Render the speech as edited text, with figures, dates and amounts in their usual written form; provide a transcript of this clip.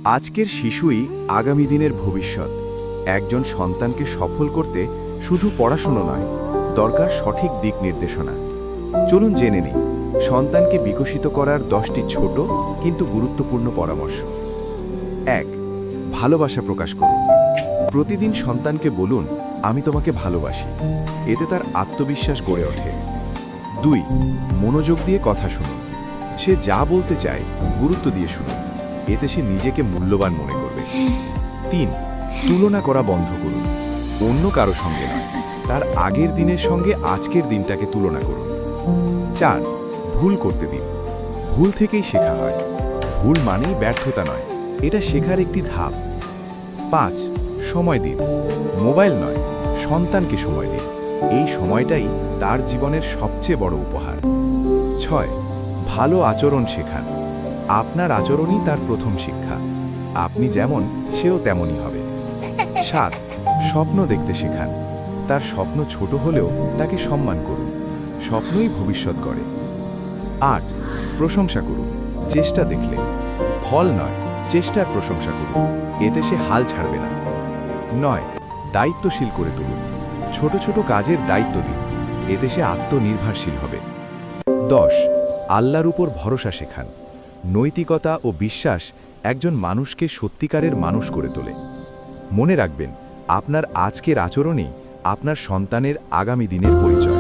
আজকের শিশুই আগামী দিনের ভবিষ্যৎ। একজন সন্তানকে সফল করতে শুধু পড়াশোনা নয়, দরকার সঠিক দিক নির্দেশনা। চলুন জেনে নিই সন্তানকে বিকশিত করার 10টি ছোট কিন্তু গুরুত্বপূর্ণ পরামর্শ। 1. ভালোবাসা প্রকাশ করুন। প্রতিদিন সন্তানকে বলুন, আমি তোমাকে ভালোবাসি। এতে তার আত্মবিশ্বাস গড়ে ওঠে। 2. মনোযোগ দিয়ে কথা শুনুন। সে যা বলতে চায় গুরুত্ব দিয়ে শুনুন। এতে সে নিজেকে মূল্যবান মনে করবে। 3. তুলনা করা বন্ধ করুন। অন্য কারো সঙ্গে নয়, তার আগের দিনের সঙ্গে আজকের দিনটাকে তুলনা করুন। 4. ভুল করতে দিন। ভুল থেকেই শেখা হয়। ভুল মানেই ব্যর্থতা নয়, এটা শেখার একটি ধাপ। 5. সময় দিন। মোবাইল নয়, সন্তানকে সময় দিন। এই সময়টাই তার জীবনের সবচেয়ে বড় উপহার। 6. ভালো আচরণ শেখান। আপনার আচরণই তার প্রথম শিক্ষা। আপনি যেমন, সেও তেমনই হবে। 7. স্বপ্ন দেখতে শেখান। তার স্বপ্ন ছোট হলেও তাকে সম্মান করুন। স্বপ্নই ভবিষ্যৎ গড়ে। 8. প্রশংসা করুন। চেষ্টা দেখলে, ফল নয়, চেষ্টার প্রশংসা করুন। এতে সে হাল ছাড়বে না। 9. দায়িত্বশীল করে তুলুন। ছোট ছোট কাজের দায়িত্ব দিন। এতে সে আত্মনির্ভরশীল হবে। 10. আল্লাহর উপর ভরসা শেখান। নৈতিকতা ও বিশ্বাস একজন মানুষকে সত্যিকারের মানুষ করে তোলে। মনে রাখবেন, আপনার আজকের আচরণেই আপনার সন্তানের আগামী দিনের পরিচয়।